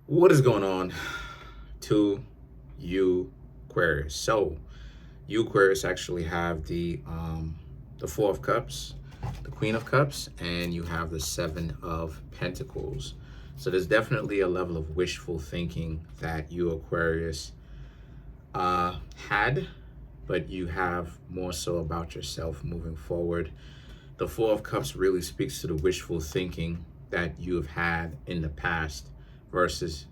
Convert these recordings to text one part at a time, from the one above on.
What is going on to you, Aquarius? So, you Aquarius actually have the Four of Cups, the Queen of Cups, and you have the Seven of Pentacles. So there's definitely a level of wishful thinking that you Aquarius had, but you have more so about yourself moving forward. The Four of Cups really speaks to the wishful thinking that you have had in the past versus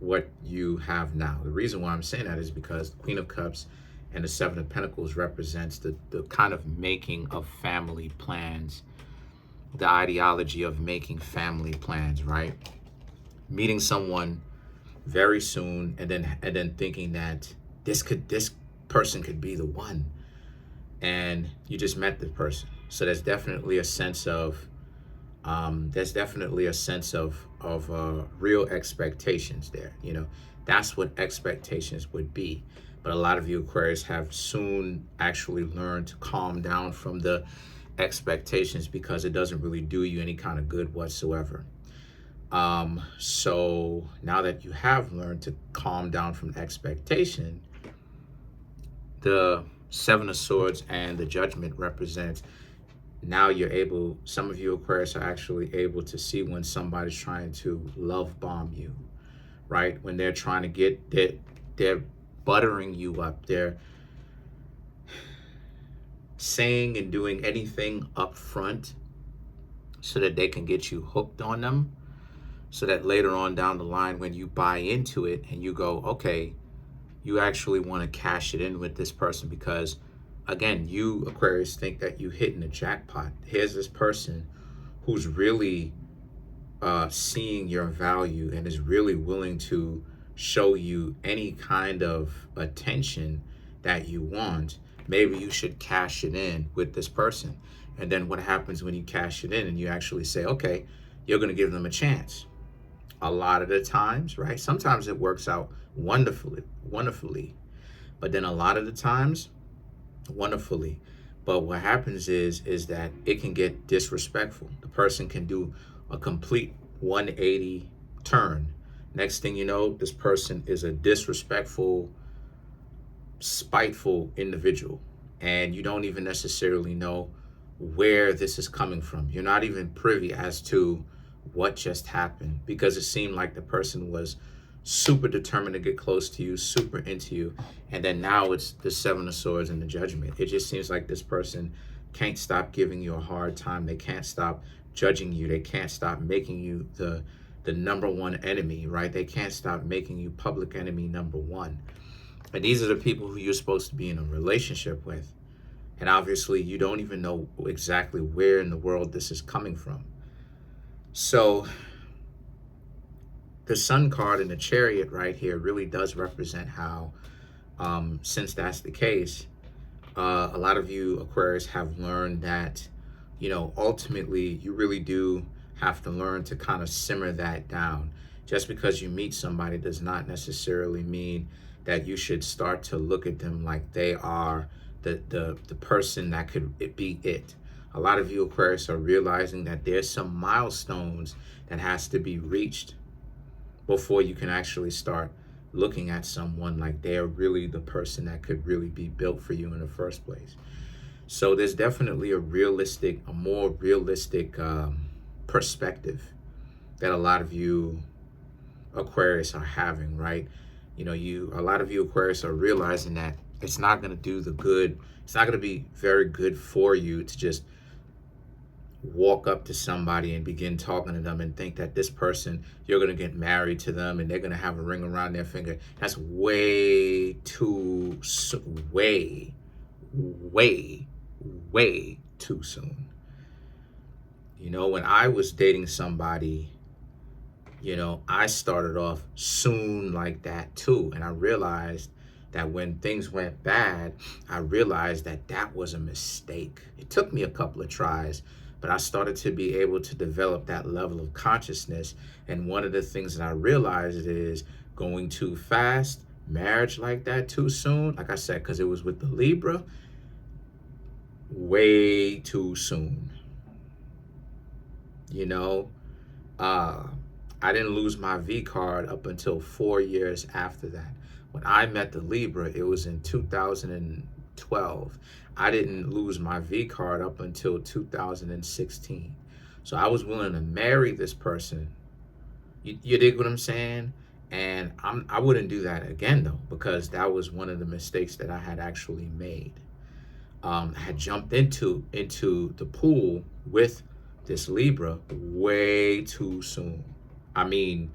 what you have now. The reason why I'm saying that is because the Queen of Cups and the Seven of Pentacles represents the kind of making of family plans, the ideology of making family plans, right? Meeting someone very soon and then thinking that this person could be the one, and you just met the person. So there's definitely a sense of real expectations there. That's what expectations would be. But a lot of you Aquarius have soon actually learned to calm down from the expectations because it doesn't really do you any kind of good whatsoever. So now that you have learned to calm down from expectation, the Seven of Swords and the Judgment represents, now some of you Aquarius are actually able to see when somebody's trying to love bomb you, right? When they're trying to they're buttering you up. They're saying and doing anything up front so that they can get you hooked on them, so that later on down the line, when you buy into it and you go, okay, you actually want to cash it in with this person because, again, you Aquarius think that you hitting the jackpot. Here's this person who's really seeing your value and is really willing to show you any kind of attention that you want. Maybe you should cash it in with this person. And then what happens when you cash it in and you actually say, okay, you're going to give them a chance? A lot of the times, right? Sometimes it works out wonderfully, but then a lot of the times, wonderfully. But what happens is that it can get disrespectful. The person can do a complete 180 turn. Next thing you know, this person is a disrespectful, spiteful individual, and you don't even necessarily know where this is coming from. You're not even privy as to what just happened because it seemed like the person was super determined to get close to you, super into you, and then now it's the Seven of Swords and the Judgment. It just seems like this person can't stop giving you a hard time. They can't stop judging you. They can't stop making you the number one enemy, right? They can't stop making you public enemy number one. And these are the people who you're supposed to be in a relationship with. And obviously you don't even know exactly where in the world this is coming from. So the Sun card and the Chariot right here really does represent how, since that's the case, a lot of you Aquarius have learned that, ultimately you really do have to learn to kind of simmer that down. Just because you meet somebody does not necessarily mean that you should start to look at them like they are the person that could be it. A lot of you Aquarius are realizing that there's some milestones that has to be reached before you can actually start looking at someone like they're really the person that could really be built for you in the first place. So there's definitely a more realistic perspective that a lot of you Aquarius are having, right? A lot of you Aquarius are realizing that it's not going to do the good. It's not going to be very good for you to just walk up to somebody and begin talking to them and think that this person, you're going to get married to them and they're going to have a ring around their finger. That's way too too soon. When I was dating somebody, I started off soon like that too. And I realized that when things went bad, I realized that that was a mistake. It took me a couple of tries, but I started to be able to develop that level of consciousness. And one of the things that I realized is going too fast, marriage like that too soon, like I said, because it was with the Libra, way too soon. I didn't lose my V card up until 4 years after that. When I met the Libra, it was in 2012. I didn't lose my V card up until 2016. So I was willing to marry this person. You dig what I'm saying? And I wouldn't do that again though, because that was one of the mistakes that I had actually made. I had jumped into the pool with this Libra way too soon. I mean,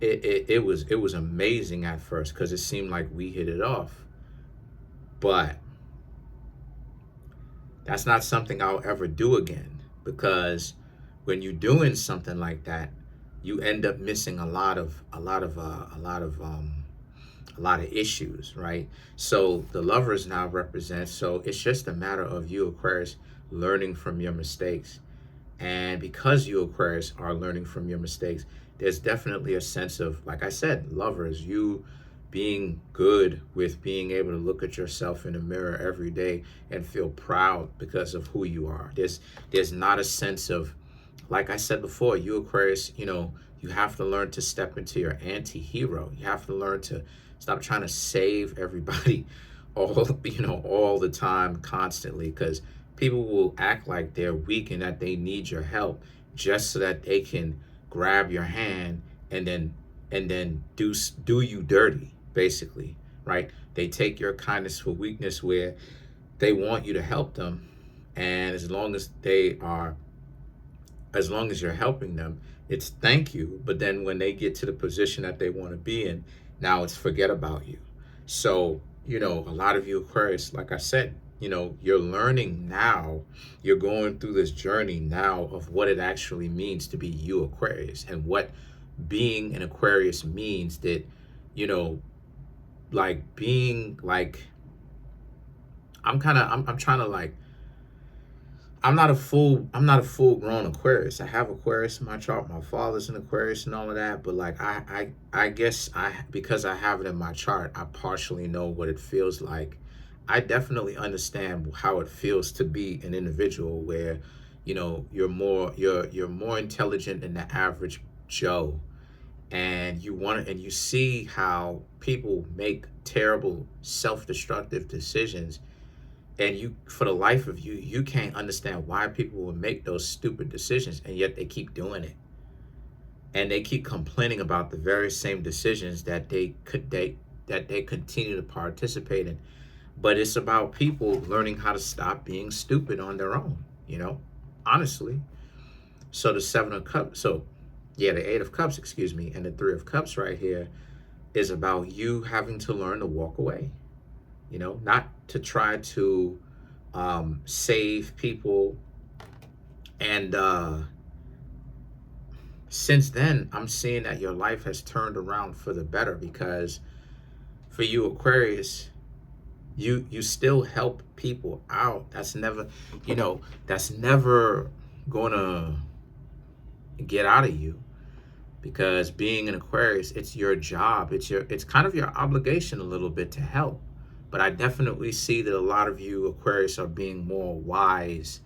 it was amazing at first because it seemed like we hit it off, but that's not something I'll ever do again, because when you're doing something like that, you end up missing a lot of issues, right? So the Lovers now represents, so it's just a matter of you, Aquarius, learning from your mistakes. And because you, Aquarius, are learning from your mistakes, there's definitely a sense of, like I said, Lovers, you being good with being able to look at yourself in the mirror every day and feel proud because of who you are. There's not a sense of, like I said before, you, Aquarius, you have to learn to step into your anti-hero. You have to learn to stop trying to save everybody all the time, constantly, because people will act like they're weak and that they need your help just so that they can grab your hand and then do you dirty, basically, right? They take your kindness for weakness, where they want you to help them, and as long as you're helping them, it's thank you. But then when they get to the position that they want to be in, now it's forget about you. So, a lot of you, Aquarius, like I said, you're learning now, you're going through this journey now of what it actually means to be you, Aquarius, and what being an Aquarius means. That, like being like, I'm trying to like, I'm not a full grown Aquarius. I have Aquarius in my chart. My father's an Aquarius and all of that. But like, I guess because I have it in my chart, I partially know what it feels like. I definitely understand how it feels to be an individual where, you're more intelligent than the average Joe. And you see how people make terrible self-destructive decisions, and you, for the life of you, you can't understand why people will make those stupid decisions, and yet they keep doing it. And they keep complaining about the very same decisions that they continue to participate in. But it's about people learning how to stop being stupid on their own, honestly. So the the Eight of Cups, excuse me, and the Three of Cups right here is about you having to learn to walk away. Not to try to save people. And since then, I'm seeing that your life has turned around for the better, because for you, Aquarius, you still help people out. That's never gonna get out of you, because being an Aquarius, it's your job. It's kind of your obligation a little bit to help. But I definitely see that a lot of you, Aquarius, are being more wise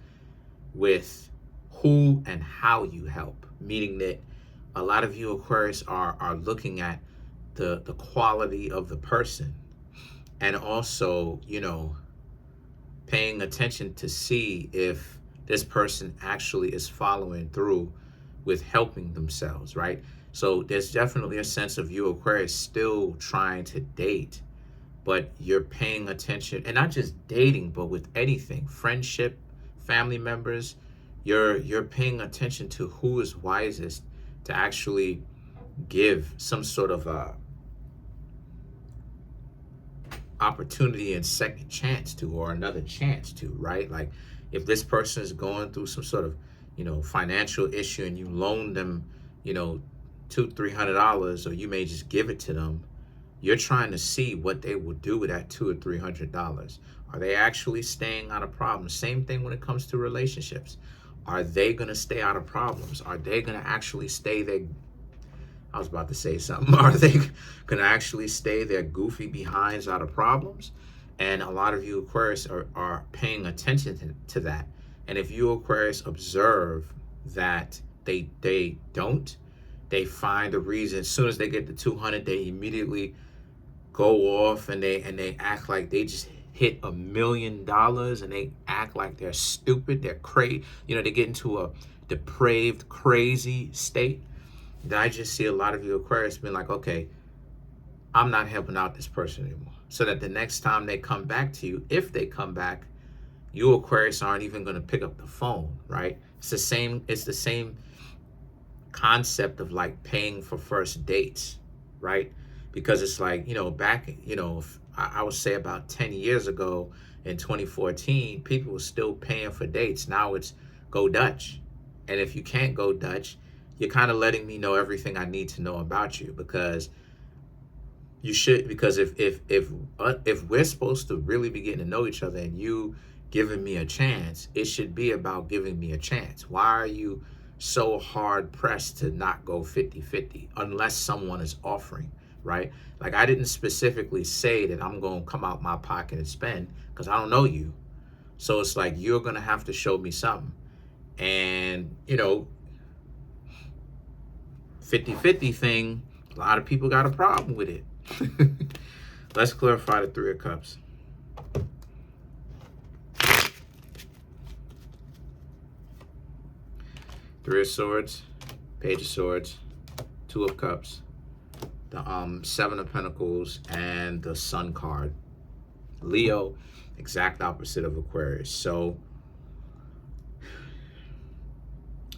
with who and how you help. Meaning that a lot of you, Aquarius, are looking at the quality of the person, and also, paying attention to see if this person actually is following through with helping themselves, right? So there's definitely a sense of you, Aquarius, still trying to date, but you're paying attention, and not just dating, but with anything, friendship, family members, you're paying attention to who is wisest to actually give some sort of opportunity and second chance to, or another chance to, right? Like if this person is going through some sort of, financial issue, and you loan them, $200-300, or you may just give it to them, you're trying to see what they will do with that $200 or $300. Are they actually staying out of problems? Same thing when it comes to relationships. Are they going to stay out of problems? Are they going to actually stay there? I was about to say something. Are they going to actually stay their goofy behinds out of problems? And a lot of you, Aquarius, are paying attention to that. And if you, Aquarius, observe that they don't, They find a reason. As soon as they get to 200, they immediately go off and they act like they just hit $1 million, and they act like they're stupid, they're crazy. You know, they get into a depraved, crazy state. Then I just see a lot of you Aquarius being like, okay, I'm not helping out this person anymore. So that the next time they come back to you, if they come back, you Aquarius aren't even going to pick up the phone, right? It's the same concept of like paying for first dates, right? Because it's like, you know, back, you know, I would say about 10 years ago in 2014, people were still paying for dates. Now it's go Dutch. And if you can't go Dutch, you're kind of letting me know everything I need to know about you, because you should, because if we're supposed to really be getting to know each other and you giving me a chance, it should be about giving me a chance. Why are you so hard pressed to not go 50-50 unless someone is offering, right? Like, I didn't specifically say that I'm going to come out my pocket and spend, because I don't know you. So it's like, you're going to have to show me something. And, you know, 50-50 thing, a lot of people got a problem with it. Let's clarify the Three of Cups. Three of Swords, Page of Swords, Two of Cups, the Seven of Pentacles, and the Sun card. Leo, exact opposite of Aquarius. So,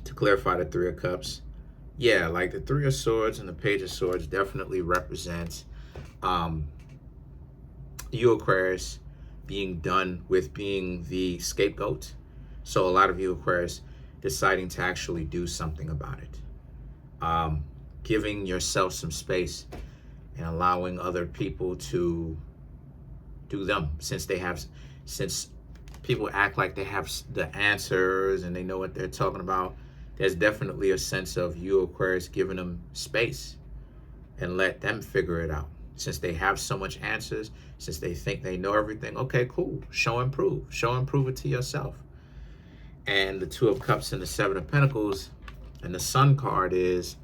to clarify the Three of Cups, yeah, like the Three of Swords and the Page of Swords definitely represents you Aquarius being done with being the scapegoat. So a lot of you Aquarius deciding to actually do something about it. Giving yourself some space and allowing other people to do them, since people act like they have the answers and they know what they're talking about. There's definitely a sense of you Aquarius giving them space and let them figure it out. Since they have so much answers, since they think they know everything, okay, cool. Show and prove. Show and prove it to yourself. And the Two of Cups and the Seven of Pentacles and the Sun card is,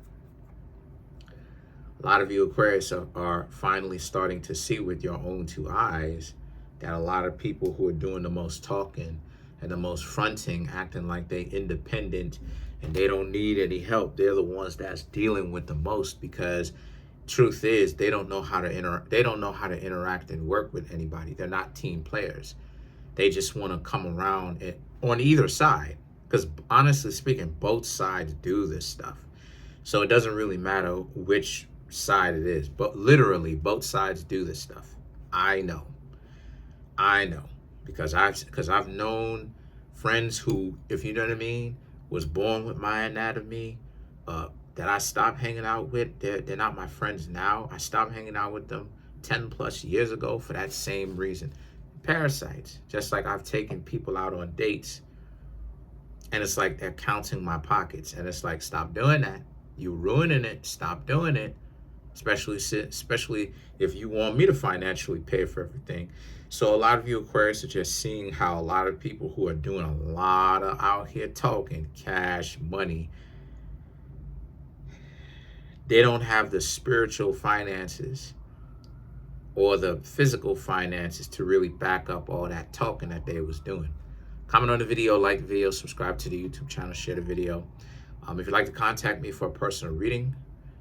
a lot of you Aquarius are finally starting to see with your own two eyes that a lot of people who are doing the most talking and the most fronting, acting like they independent and they don't need any help, they're the ones that's dealing with the most, because truth is they don't know how to interact and work with anybody. They're not team players. They just want to come around on either side, because honestly speaking, both sides do this stuff. So it doesn't really matter which side it is, but literally both sides do this stuff. I know because I've known friends who, if you know what I mean, was born with my anatomy, that I stopped hanging out with. They're not my friends now. I stopped hanging out with them 10 plus years ago for that same reason. Parasites. Just like I've taken people out on dates and it's like they're counting my pockets, and it's like, stop doing that. You're ruining it. Stop doing it. Especially if you want me to financially pay for everything. So a lot of you Aquarius are just seeing how a lot of people who are doing a lot of out here talking, cash, money, they don't have the spiritual finances or the physical finances to really back up all that talking that they was doing. Comment on the video, like the video, subscribe to the YouTube channel, share the video. If you'd like to contact me for a personal reading,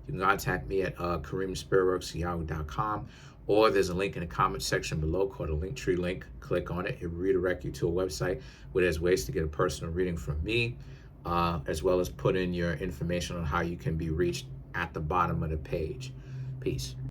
you can contact me at Kareemspiritworks@yahoo.com, or there's a link in the comment section below called a Linktree link. Click on it. It will redirect you to a website where there's ways to get a personal reading from me, as well as put in your information on how you can be reached at the bottom of the page. Peace.